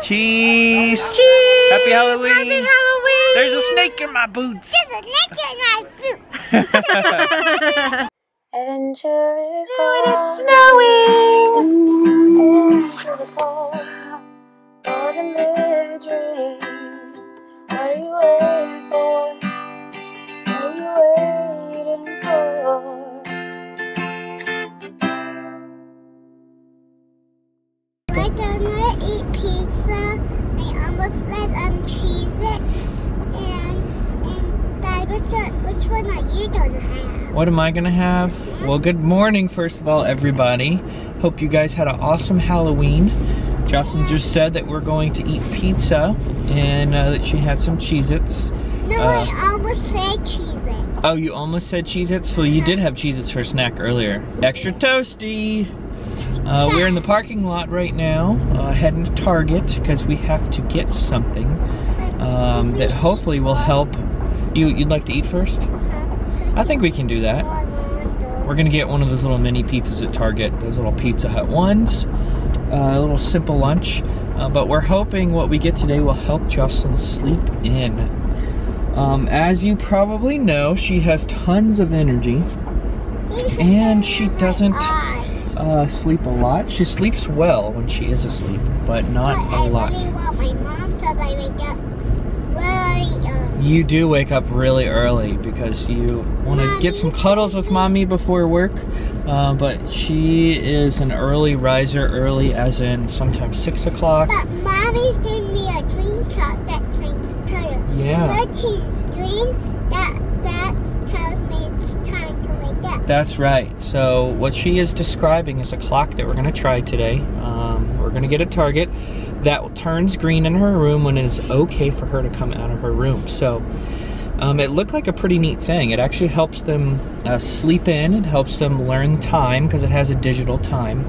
Cheese. Cheese. Happy Halloween. Happy Halloween. There's a snake in my boots. There's a snake in my boots. Adventure is When it's gone. snowing. Into the cold. Lord and live dreams. What are you waiting for? What are you waiting for? We're gonna eat pizza. I almost said Cheez-It. And Dad, which one are you gonna have? What am I gonna have? Well, good morning, first of all, everybody. Hope you guys had an awesome Halloween. Jocelyn just said that we're going to eat pizza and that she had some Cheez-Its. No, I almost said Cheez-It. Oh, you almost said Cheez-Its? Well, you did have Cheez-Its for a snack earlier. Extra toasty! We're in the parking lot right now, heading to Target because we have to get something that hopefully will help. You'd like to eat first? I think we can do that. We're gonna get one of those little mini pizzas at Target, those little Pizza Hut ones. A little simple lunch, but we're hoping what we get today will help Jocelyn sleep in. As you probably know, she has tons of energy, and she doesn't sleep a lot. She sleeps well when she is asleep, but not a lot. I really want my mom to wake up really early. You do wake up really early because you want to get some cuddles with mommy before work, but she is an early riser, early as in sometimes 6 o'clock. But mommy's giving me a dream clock that changes time. Yeah. When I change dream, that tells me it's time to wake up. That's right. So what she is describing is a clock that we're going to try today. We're going to get a Target that turns green in her room when it is okay for her to come out of her room. So it looked like a pretty neat thing. It actually helps them sleep in. It helps them learn time because it has a digital time.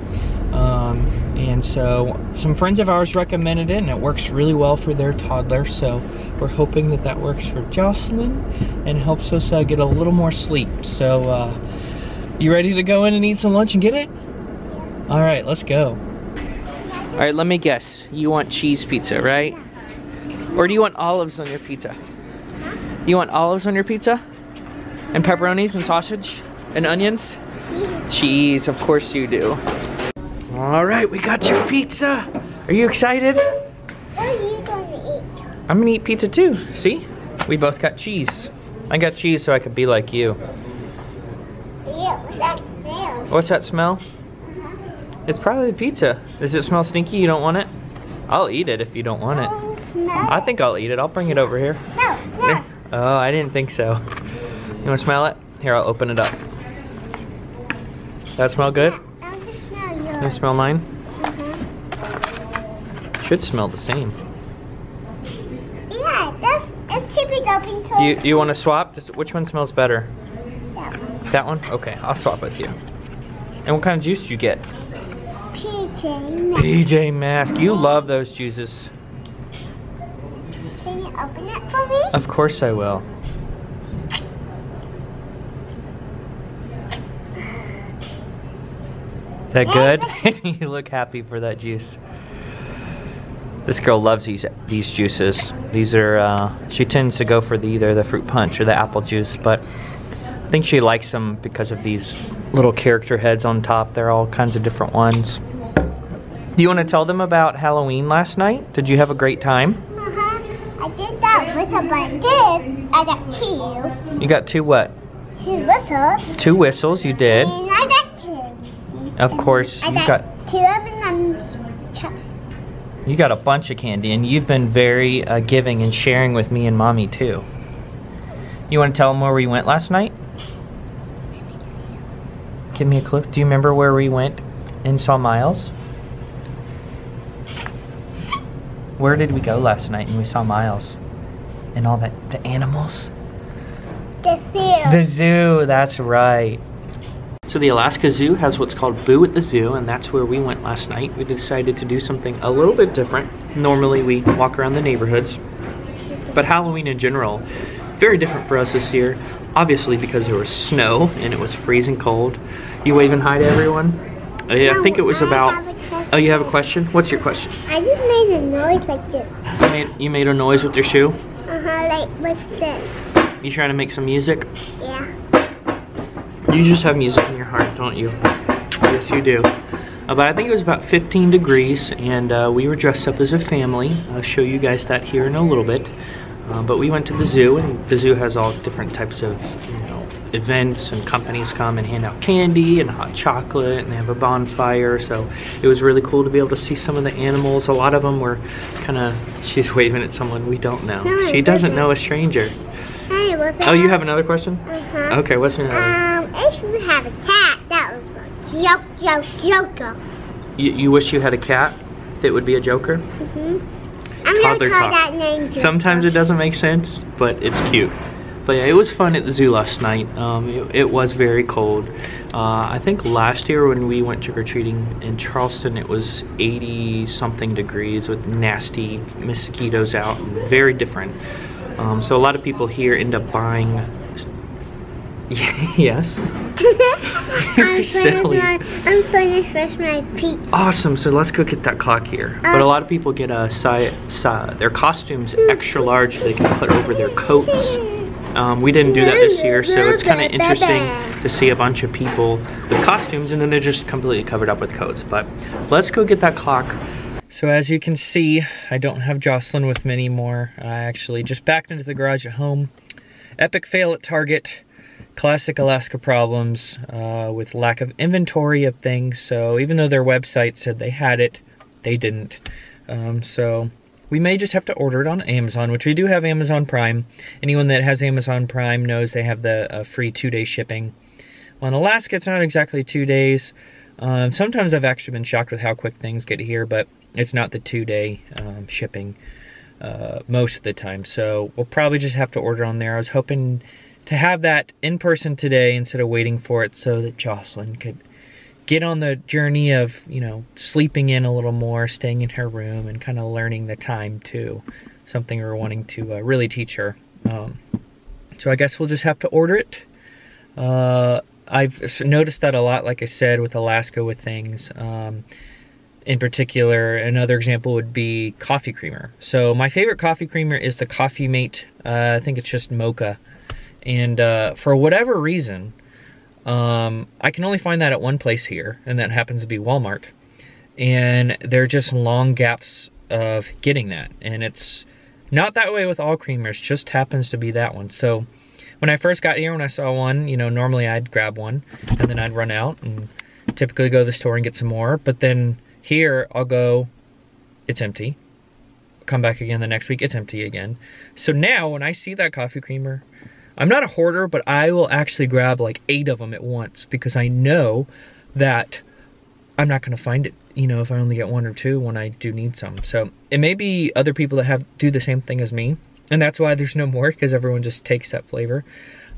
And so some friends of ours recommended it, and it works really well for their toddler. So we're hoping that that works for Jocelyn and helps us get a little more sleep. So you ready to go in and eat some lunch and get it? Yeah. All right, let's go. All right, let me guess. You want cheese pizza, right? Yeah. Or do you want olives on your pizza? Huh? You want olives on your pizza? And pepperonis and sausage? And onions? Cheese, of course you do. All right, we got your pizza. Are you excited? What are you going to eat? I'm gonna eat pizza too. See? We both got cheese. I got cheese so I could be like you. Yeah, what's that smell? What's that smell? It's probably the pizza. Does it smell stinky? You don't want it? I'll eat it if you don't want it. Smell I think I'll eat it. I'll bring it over here. No. Oh, I didn't think so. You want to smell it? Here, I'll open it up. That smell good? I want to smell yours. You smell mine? Should smell the same. Yeah, it's typical pink. You want to swap? Which one smells better? That one. That one? Okay, I'll swap with you. And what kind of juice did you get? PJ Mask. You love those juices. Can you open it for me? Of course I will. Is that good? You look happy for that juice. This girl loves these juices. These are, she tends to go for either the fruit punch or the apple juice, but I think she likes them because of these little character heads on top. They're all kinds of different ones. Do you want to tell them about Halloween last night? Did you have a great time? I did that whistle, but I got 2. You got 2 what? 2 whistles. 2 whistles, you did. And I got 2. Of course, I got 2 of them. You got a bunch of candy, and you've been very giving and sharing with me and Mommy too. You want to tell them where we went last night? Give me a clue. Do you remember where we went and saw Miles? Where did we go last night and we saw Miles? And all that, the animals? The zoo. The zoo, that's right. So the Alaska Zoo has what's called Boo at the Zoo, and that's where we went last night. We decided to do something a little bit different. Normally we walk around the neighborhoods, but Halloween in general, very different for us this year. Obviously because there was snow and it was freezing cold. You waving hi to everyone? I think it was about question. Oh, you have a question? What's your question? I just made a noise like this. You made a noise with your shoe? Like, what's this? You trying to make some music? Yeah. You just have music in your heart, don't you? Yes, you do. But I think it was about 15 degrees, and we were dressed up as a family. I'll show you guys that here in a little bit. But we went to the zoo, and the zoo has all different types of, events, and companies come and hand out candy and hot chocolate, and they have a bonfire. So it was really cool to be able to see some of the animals. A lot of them were kind of, she's waving at someone we don't know. No, she doesn't know a stranger. Hey, what's that? Oh, you have another question? Uh-huh. Okay, what's your other? If you have a cat, that was a joker. You wish you had a cat that would be a joker? I'm Toddler gonna call talk. that name Joker. Sometimes it doesn't make sense, but it's cute. But yeah, it was fun at the zoo last night. It was very cold. I think last year when we went trick-or-treating in Charleston, it was 80-something degrees with nasty mosquitoes out. Very different. So a lot of people here end up buying... Yes? You're silly. I'm trying to fresh my pizza. Awesome, so let's go get that clock here. But a lot of people get their costumes extra large so they can put over their coats. We didn't do that this year, so it's kind of interesting to see a bunch of people with costumes and then they're just completely covered up with coats. But let's go get that clock. So as you can see, I don't have Jocelyn with me anymore. I actually just backed into the garage at home. Epic fail at Target. Classic Alaska problems with lack of inventory of things. So even though their website said they had it, they didn't. So we may just have to order it on Amazon, which we do have Amazon Prime. Anyone that has Amazon Prime knows they have the free 2-day shipping. Well, in Alaska, it's not exactly 2 days. Sometimes I've actually been shocked with how quick things get here, but it's not the 2-day shipping most of the time. So we'll probably just have to order on there. I was hoping to have that in person today instead of waiting for it so that Jocelyn could get on the journey of, sleeping in a little more, staying in her room, and kind of learning the time too. Something we're wanting to really teach her. So I guess we'll just have to order it. I've noticed that a lot, like I said, with Alaska with things. In particular, another example would be coffee creamer. So my favorite coffee creamer is the Coffee Mate. I think it's just mocha. And for whatever reason, I can only find that at one place here, and that happens to be Walmart. And there are just long gaps of getting that. And it's not that way with all creamers, just happens to be that one. So when I first got here, when I saw one, normally I'd grab one, and then I'd run out and typically go to the store and get some more. But then here, I'll go, it's empty. Come back again the next week, it's empty again. So now, when I see that coffee creamer, I'm not a hoarder, but I will actually grab like 8 of them at once because I know that I'm not going to find it, if I only get 1 or 2 when I do need some. So it may be other people that do the same thing as me, and that's why there's no more, because everyone just takes that flavor.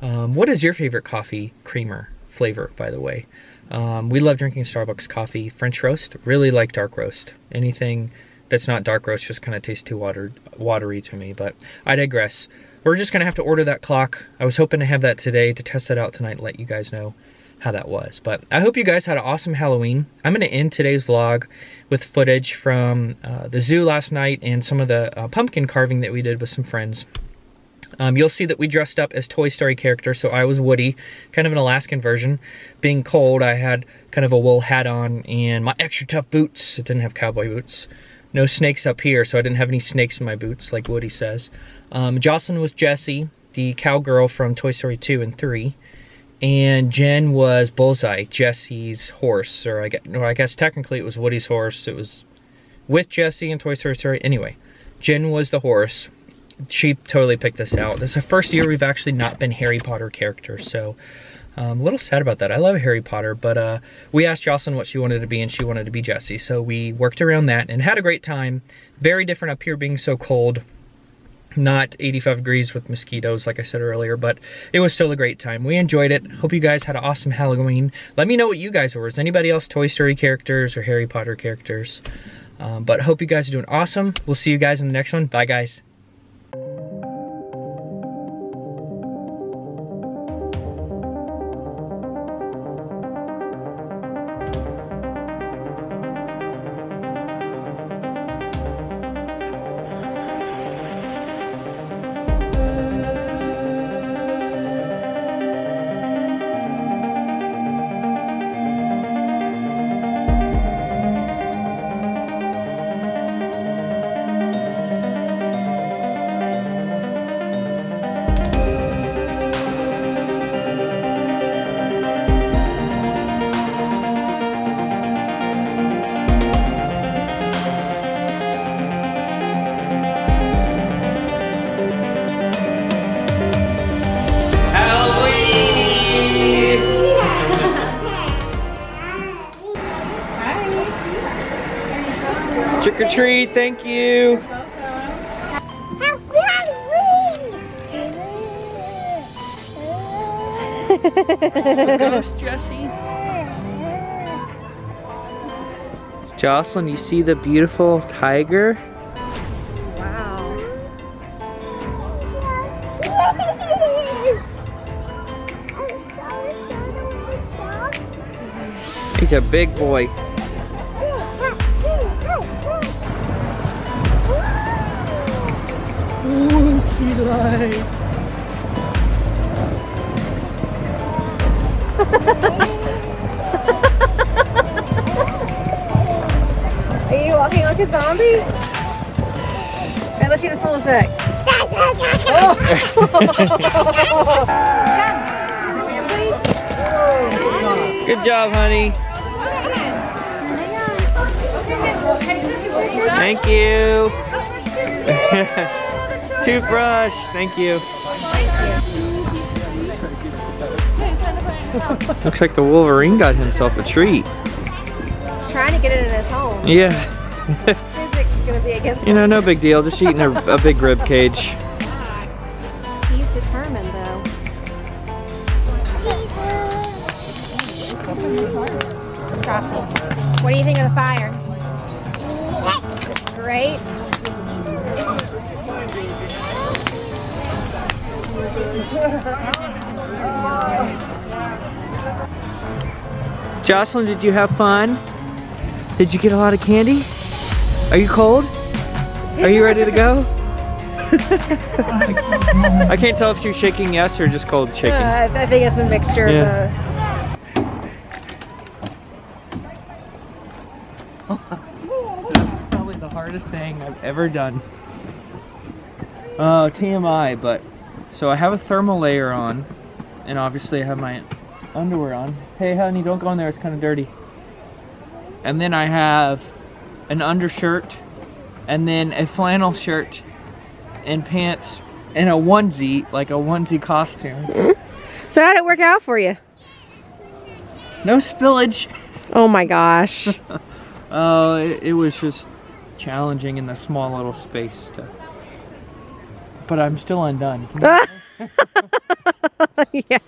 What is your favorite coffee creamer flavor, by the way? We love drinking Starbucks coffee. French roast, really like dark roast. Anything that's not dark roast just kind of tastes too watery to me, but I digress. We're just going to have to order that clock. I was hoping to have that today to test it out tonight and let you guys know how that was. But I hope you guys had an awesome Halloween. I'm going to end today's vlog with footage from the zoo last night and some of the pumpkin carving that we did with some friends. You'll see that we dressed up as Toy Story characters, so I was Woody, kind of an Alaskan version. Being cold, I had kind of a wool hat on and my extra tough boots. It didn't have cowboy boots. No snakes up here, so I didn't have any snakes in my boots, like Woody says. Jocelyn was Jessie, the cowgirl from Toy Story 2 and 3. And Jen was Bullseye, Jessie's horse. Or I guess technically it was Woody's horse. It was with Jessie in Toy Story 3. Anyway, Jen was the horse. She totally picked this out. This is the first year we've actually not been Harry Potter characters, so I'm a little sad about that. I love Harry Potter, but we asked Jocelyn what she wanted to be, and she wanted to be Jessie. So we worked around that and had a great time. Very different up here being so cold. Not 85 degrees with mosquitoes, like I said earlier, but it was still a great time. We enjoyed it. Hope you guys had an awesome Halloween. Let me know what you guys were. Is anybody else Toy Story characters or Harry Potter characters? But hope you guys are doing awesome. We'll see you guys in the next one. Bye, guys. Trick or treat, thank you. Ghost Jessie. Jocelyn, you see the beautiful tiger? Wow. He's a big boy. Spooky lights. Are you walking like a zombie? Alright, let's see the full effect. Good job, honey. Thank you. Toothbrush, thank you. Looks like the Wolverine got himself a treat. He's trying to get it in his home. Yeah. Physics is gonna be against You know, no big deal. Just eating a big rib cage. He's determined though. What do you think of the fire? Great. Jocelyn, did you have fun? Did you get a lot of candy? Are you cold? Are you ready to go? I can't tell if you're shaking yes or just cold shaking. I think it's a mixture of both. That's probably the hardest thing I've ever done. Oh, TMI, but so I have a thermal layer on, and obviously I have my underwear on. Hey honey, don't go in there, it's kind of dirty. And then I have an undershirt, and then a flannel shirt, and pants, and a onesie, like a onesie costume. So how'd it work out for you? No spillage. Oh my gosh. Oh, it was just challenging in the small little space. But I'm still undone. Yeah.